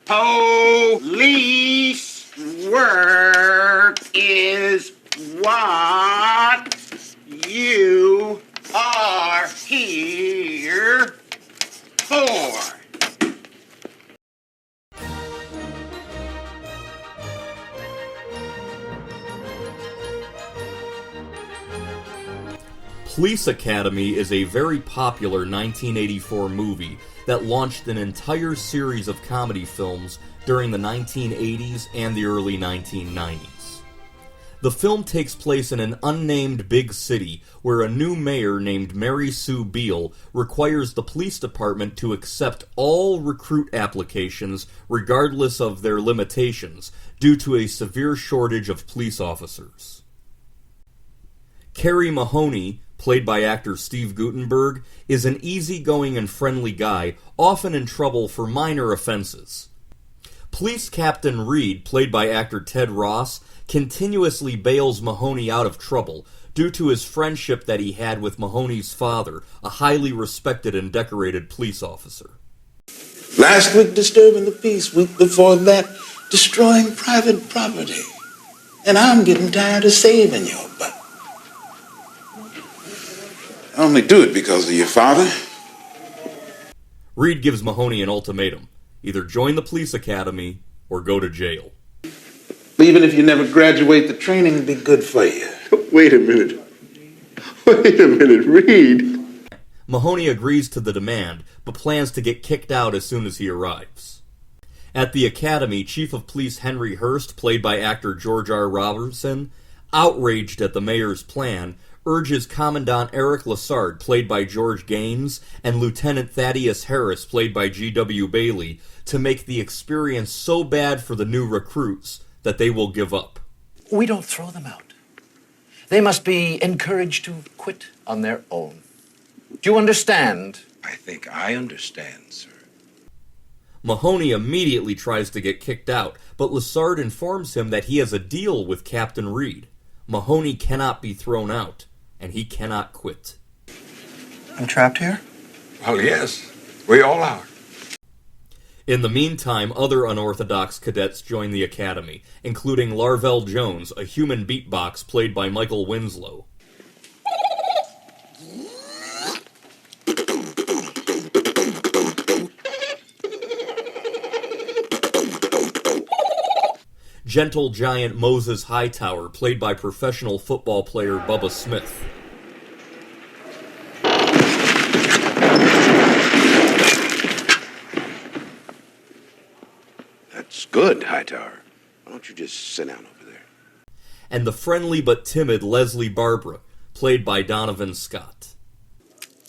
Police work is what you are here for. Police Academy is a very popular 1984 movie that launched an entire series of comedy films during the 1980s and the early 1990s. The film takes place in an unnamed big city where a new mayor named Mary Sue Beale requires the police department to accept all recruit applications regardless of their limitations due to a severe shortage of police officers. Carrie Mahoney, played by actor Steve Guttenberg, is an easygoing and friendly guy, often in trouble for minor offenses. Police Captain Reed, played by actor Ted Ross, continuously bails Mahoney out of trouble due to his friendship that he had with Mahoney's father, a highly respected and decorated police officer. Last week disturbing the peace, week before that destroying private property. And I'm getting tired of saving your butt. I only do it because of your father. Reed gives Mahoney an ultimatum. Either join the police academy or go to jail. Even if you never graduate, the training will be good for you. Wait a minute, Reed. Mahoney agrees to the demand, but plans to get kicked out as soon as he arrives. At the academy, Chief of Police Henry Hurst, played by actor George R. Robertson, outraged at the mayor's plan, urges Commandant Eric Lassard, played by George Gaynes, and Lieutenant Thaddeus Harris, played by g.w.bailey, to make the experience so bad for the new recruits that they will give up. We don't throw them out. They must be encouraged to quit on their own. Do you understand? I think I understand, sir. Mahoney immediately tries to get kicked out, but Lassard informs him that he has a deal with Captain Reed. Mahoney cannot be thrown out, and he cannot quit. I'm trapped here? Well, yes. We all are. In the meantime, other unorthodox cadets join the academy, including Larvell Jones, a human beatbox played by Michael Winslow. Gentle giant Moses Hightower, played by professional football player Bubba Smith. That's good, Hightower. Why don't you just sit down over there? And the friendly but timid Leslie Barbara, played by Donovan Scott.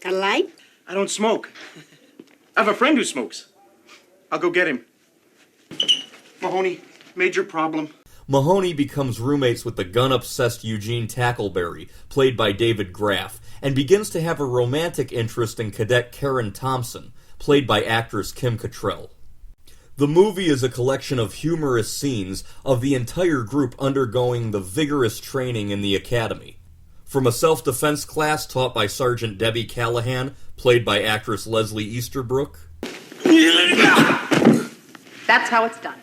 Got a light? I don't smoke. I have a friend who smokes. I'll go get him. Mahoney, major problem. Mahoney becomes roommates with the gun-obsessed Eugene Tackleberry, played by David Graff, and begins to have a romantic interest in Cadet Karen Thompson, played by actress Kim Cattrall. The movie is a collection of humorous scenes of the entire group undergoing the vigorous training in the academy. From a self-defense class taught by Sergeant Debbie Callahan, played by actress Leslie Easterbrook. That's how it's done.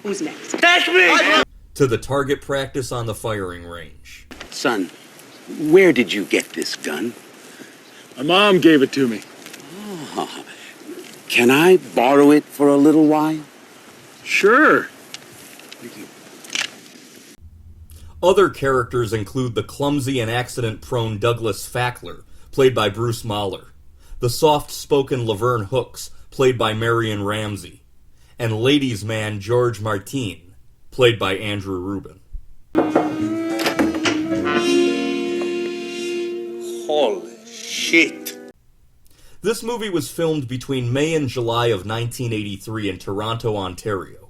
Who's next? That's me! To the target practice on the firing range. Son, where did you get this gun? My mom gave it to me. Oh, can I borrow it for a little while? Sure. Other characters include the clumsy and accident-prone Douglas Fackler, played by Bruce Mahler, the soft-spoken Laverne Hooks, played by Marion Ramsey, and ladies' man George Martin, played by Andrew Rubin. Holy shit. This movie was filmed between May and July of 1983 in Toronto, Ontario.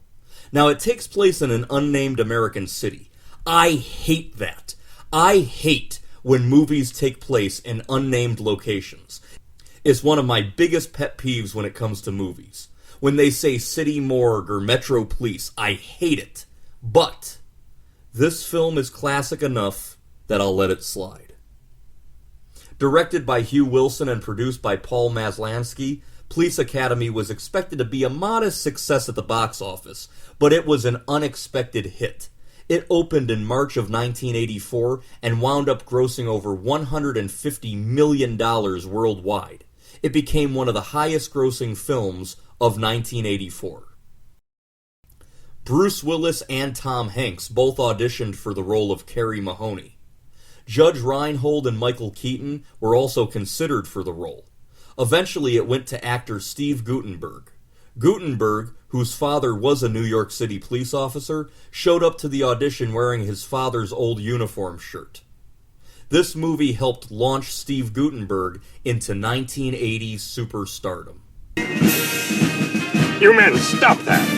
Now, it takes place in an unnamed American city. I hate that. I hate when movies take place in unnamed locations. It's one of my biggest pet peeves when it comes to movies. When they say city morgue or metro police, I hate it. But this film is classic enough that I'll let it slide. Directed by Hugh Wilson and produced by Paul Maslansky, Police Academy was expected to be a modest success at the box office, but it was an unexpected hit. It opened in March of 1984 and wound up grossing over $150 million worldwide. It became one of the highest-grossing films of 1984. Bruce Willis and Tom Hanks both auditioned for the role of Carrie Mahoney. Judge Reinhold and Michael Keaton were also considered for the role. Eventually, it went to actor Steve Guttenberg. Guttenberg, whose father was a New York City police officer, showed up to the audition wearing his father's old uniform shirt. This movie helped launch Steve Guttenberg into 1980s superstardom. You men, stop that!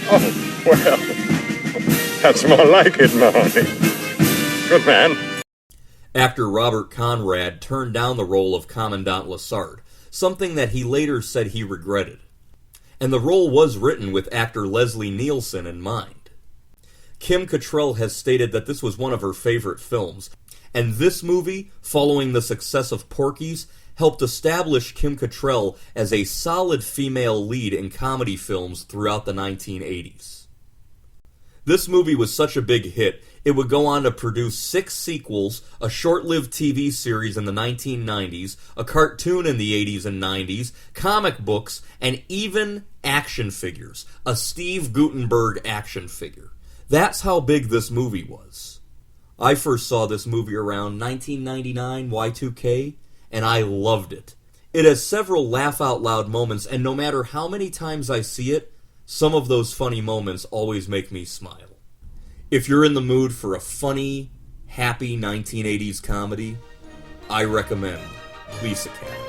Oh, well, that's more like it, Mahoney. Good man. Actor Robert Conrad turned down the role of Commandant Lassard, something that he later said he regretted. And the role was written with actor Leslie Nielsen in mind. Kim Cattrall has stated that this was one of her favorite films, and this movie, following the success of Porky's, helped establish Kim Cattrall as a solid female lead in comedy films throughout the 1980s. This movie was such a big hit, it would go on to produce 6 sequels, a short-lived TV series in the 1990s, a cartoon in the 80s and 90s, comic books, and even action figures, a Steve Guttenberg action figure. That's how big this movie was. I first saw this movie around 1999 Y2K, and I loved it. It has several laugh-out-loud moments, and no matter how many times I see it, some of those funny moments always make me smile. If you're in the mood for a funny, happy 1980s comedy, I recommend Police Academy.